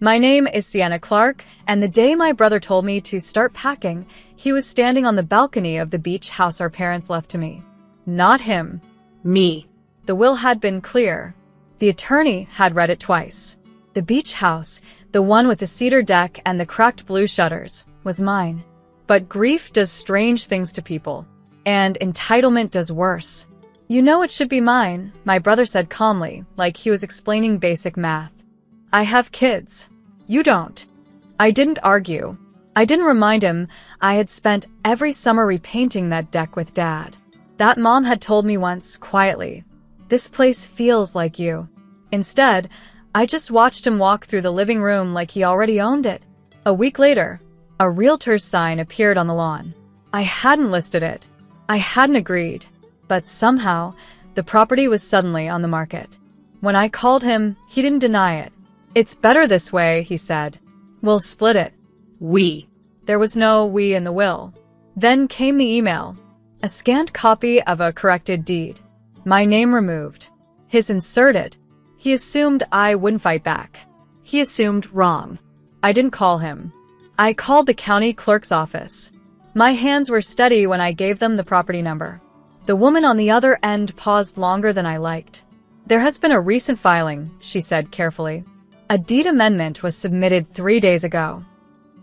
My name is Sienna Clark, and the day my brother told me to start packing, he was standing on the balcony of the beach house our parents left to me. Not him. Me. The will had been clear. The attorney had read it twice. The beach house, the one with the cedar deck and the cracked blue shutters, was mine. But grief does strange things to people, and entitlement does worse. You know it should be mine, my brother said calmly, like he was explaining basic math. I have kids. You don't. I didn't argue. I didn't remind him I had spent every summer repainting that deck with Dad. That Mom had told me once, quietly, "This place feels like you." Instead, I just watched him walk through the living room like he already owned it. A week later, a realtor's sign appeared on the lawn. I hadn't listed it. I hadn't agreed. But somehow, the property was suddenly on the market. When I called him, he didn't deny it. "It's better this way," he said. "We'll split it." We. There was no we in the will. Then came the email. A scanned copy of a corrected deed. My name removed. His inserted. He assumed I wouldn't fight back. He assumed wrong. I didn't call him. I called the county clerk's office. My hands were steady when I gave them the property number. The woman on the other end paused longer than I liked. "There has been a recent filing," she said carefully. "A deed amendment was submitted 3 days ago."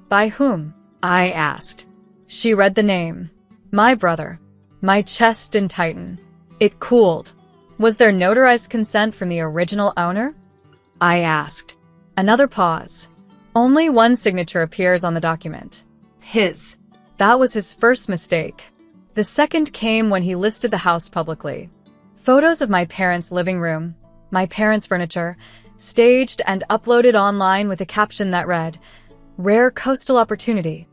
"By whom?" I asked. She read the name. My brother. My chest didn't tighten. It cooled. Was there notarized consent from the original owner? I asked. Another pause. Only one signature appears on the document. His. That was his first mistake. The second came when he listed the house publicly. Photos of my parents' living room, my parents' furniture, staged and uploaded online with a caption that read, "Rare coastal opportunity."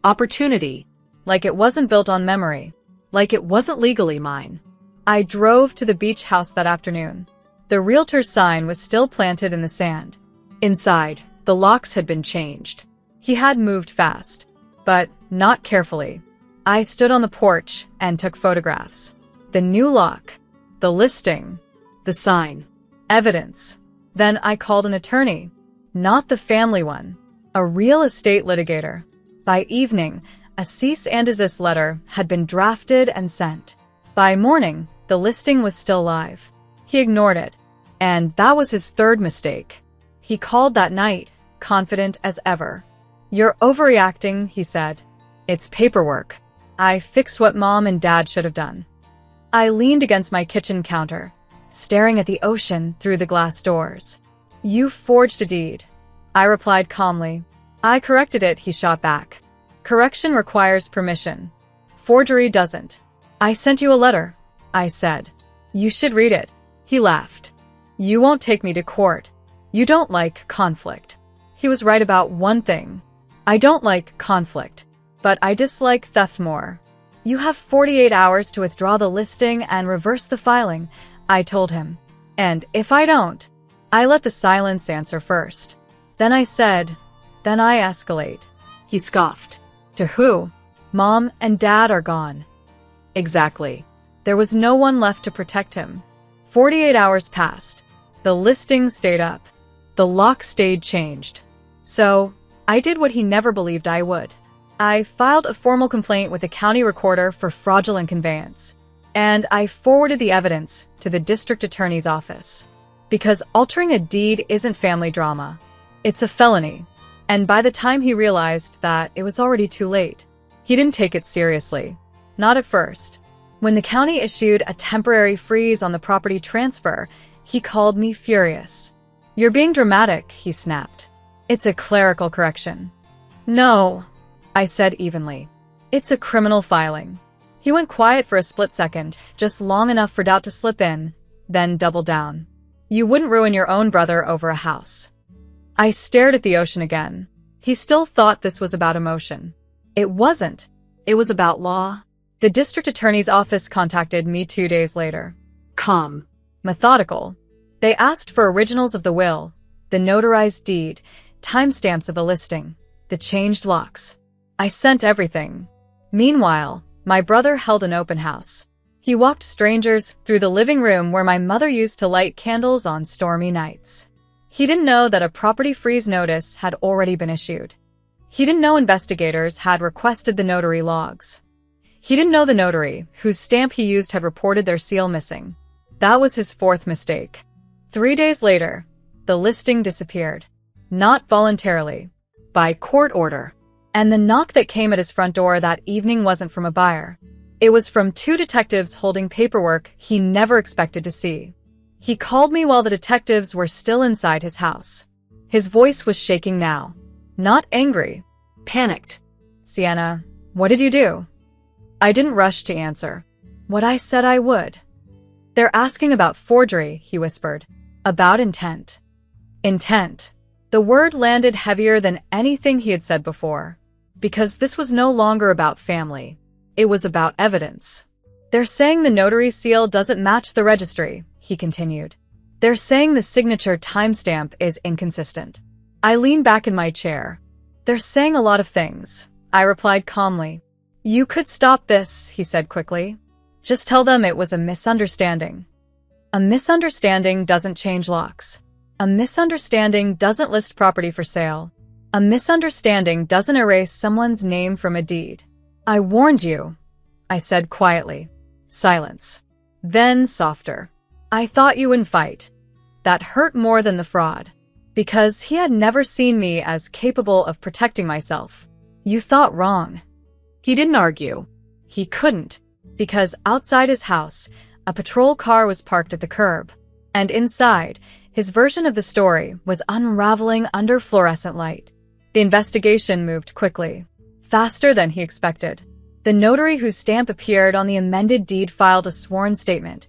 Opportunity. Like it wasn't built on memory. Like it wasn't legally mine. I drove to the beach house that afternoon. The realtor's sign was still planted in the sand. Inside, the locks had been changed. He had moved fast, but not carefully. I stood on the porch and took photographs. The new lock, the listing, the sign, evidence. Then I called an attorney, not the family one, a real estate litigator. By evening, a cease and desist letter had been drafted and sent. By morning, the listing was still live. He ignored it, and that was his third mistake. He called that night, confident as ever. "You're overreacting," he said. "It's paperwork. I fixed what Mom and Dad should have done." I leaned against my kitchen counter, staring at the ocean through the glass doors. "You forged a deed," I replied calmly. "I corrected it," he shot back. "Correction requires permission. Forgery doesn't." "I sent you a letter," I said. "You should read it." He laughed. "You won't take me to court. You don't like conflict." He was right about one thing. I don't like conflict, but I dislike theft more. "You have 48 hours to withdraw the listing and reverse the filing," I told him. "And if I don't," I let the silence answer first. Then I said, "Then I escalate." He scoffed. "To who? Mom and Dad are gone." Exactly. There was no one left to protect him. 48 hours passed. The listing stayed up. The lock stayed changed. So, I did what he never believed I would. I filed a formal complaint with the county recorder for fraudulent conveyance. And I forwarded the evidence to the district attorney's office. Because altering a deed isn't family drama. It's a felony. And by the time he realized that, it was already too late. He didn't take it seriously. Not at first. When the county issued a temporary freeze on the property transfer, he called me furious. "You're being dramatic," he snapped. "It's a clerical correction." "No," I said evenly. "It's a criminal filing." He went quiet for a split second, just long enough for doubt to slip in, then doubled down. "You wouldn't ruin your own brother over a house." I stared at the ocean again. He still thought this was about emotion. It wasn't. It was about law. The district attorney's office contacted me 2 days later. Calm. Methodical. They asked for originals of the will, the notarized deed, timestamps of the listing, the changed locks. I sent everything. Meanwhile, my brother held an open house. He walked strangers through the living room where my mother used to light candles on stormy nights. He didn't know that a property freeze notice had already been issued. He didn't know investigators had requested the notary logs. He didn't know the notary, whose stamp he used, had reported their seal missing. That was his fourth mistake. 3 days later, the listing disappeared. Not voluntarily, by court order. And the knock that came at his front door that evening wasn't from a buyer. It was from 2 detectives holding paperwork he never expected to see. He called me while the detectives were still inside his house. His voice was shaking now. Not angry. Panicked. Sienna, what did you do? I didn't rush to answer. What I said I would. They're asking about forgery, he whispered. About intent. Intent. The word landed heavier than anything he had said before. Because this was no longer about family. It was about evidence. They're saying the notary seal doesn't match the registry, he continued. They're saying the signature timestamp is inconsistent. I leaned back in my chair. They're saying a lot of things, I replied calmly. You could stop this, he said quickly. Just tell them it was a misunderstanding. A misunderstanding doesn't change locks. A misunderstanding doesn't list property for sale. A misunderstanding doesn't erase someone's name from a deed. I warned you, I said quietly. Silence. Then softer. I thought you wouldn't fight. That hurt more than the fraud. Because he had never seen me as capable of protecting myself. You thought wrong. He didn't argue. He couldn't, because outside his house, a patrol car was parked at the curb. And inside, his version of the story was unraveling under fluorescent light. The investigation moved quickly, faster than he expected. The notary whose stamp appeared on the amended deed filed a sworn statement.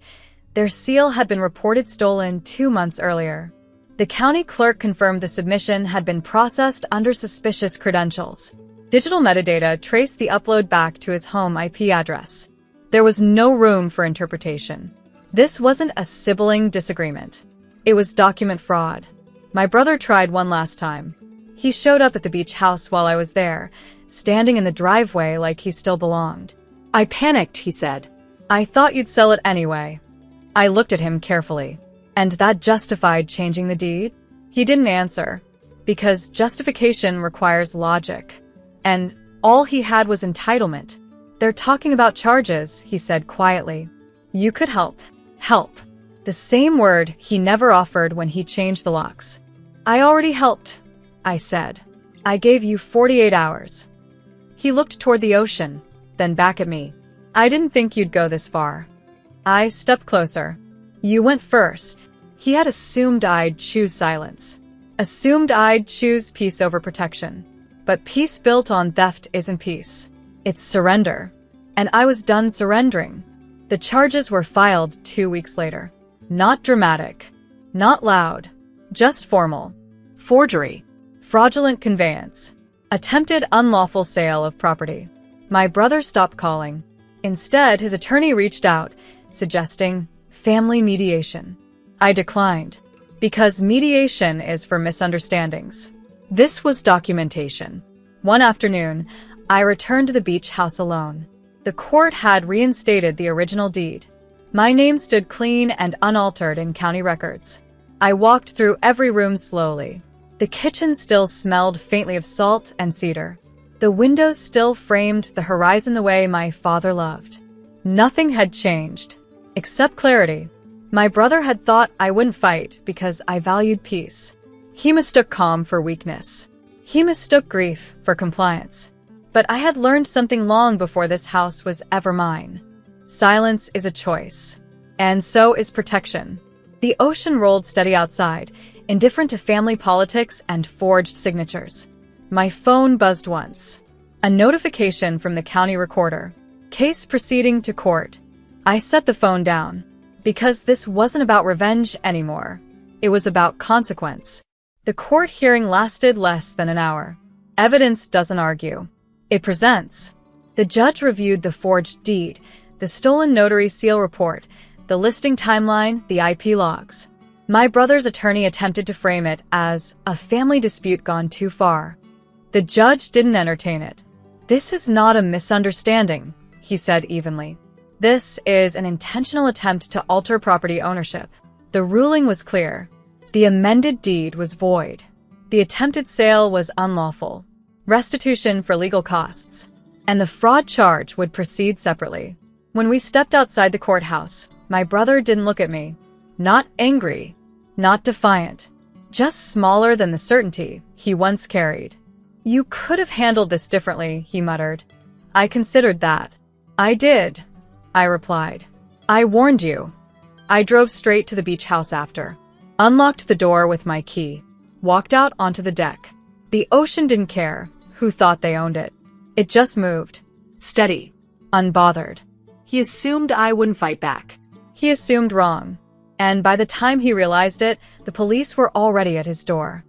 Their seal had been reported stolen 2 months earlier. The county clerk confirmed the submission had been processed under suspicious credentials. Digital metadata traced the upload back to his home IP address. There was no room for interpretation. This wasn't a sibling disagreement. It was document fraud. My brother tried one last time. He showed up at the beach house while I was there, standing in the driveway like he still belonged. I panicked, he said. I thought you'd sell it anyway. I looked at him carefully. And that justified changing the deed? He didn't answer, because justification requires logic. And all he had was entitlement. They're talking about charges, he said quietly. You could help. Help. The same word he never offered when he changed the locks. I already helped, I said. I gave you 48 hours. He looked toward the ocean, then back at me. I didn't think you'd go this far. I stepped closer. You went first. He had assumed I'd choose silence. Assumed I'd choose peace over protection. But peace built on theft isn't peace. It's surrender. And I was done surrendering. The charges were filed 2 weeks later. Not dramatic. Not loud. Just formal. Forgery. Fraudulent conveyance. Attempted unlawful sale of property. My brother stopped calling. Instead, his attorney reached out, suggesting family mediation. I declined, because mediation is for misunderstandings. This was documentation. One afternoon, I returned to the beach house alone. The court had reinstated the original deed. My name stood clean and unaltered in county records. I walked through every room slowly. The kitchen still smelled faintly of salt and cedar. The windows still framed the horizon the way my father loved. Nothing had changed, except clarity. My brother had thought I wouldn't fight because I valued peace. He mistook calm for weakness. He mistook grief for compliance. But I had learned something long before this house was ever mine. Silence is a choice. And so is protection. The ocean rolled steady outside, indifferent to family politics and forged signatures. My phone buzzed once. A notification from the county recorder. Case proceeding to court. I set the phone down. Because this wasn't about revenge anymore. It was about consequence. The court hearing lasted less than an hour. Evidence doesn't argue. It presents. The judge reviewed the forged deed, the stolen notary seal report, the listing timeline, the IP logs. My brother's attorney attempted to frame it as a family dispute gone too far. The judge didn't entertain it. This is not a misunderstanding, he said evenly. This is an intentional attempt to alter property ownership. The ruling was clear. The amended deed was void. The attempted sale was unlawful. Restitution for legal costs. And the fraud charge would proceed separately. When we stepped outside the courthouse, my brother didn't look at me. Not angry, not defiant, just smaller than the certainty he once carried. "You could have handled this differently," he muttered. "I considered that." "I did," I replied. "I warned you." I drove straight to the beach house after, unlocked the door with my key, walked out onto the deck. The ocean didn't care who thought they owned it. It just moved, Steady. unbothered. He assumed I wouldn't fight back. He assumed wrong, and by the time he realized it, the police were already at his door.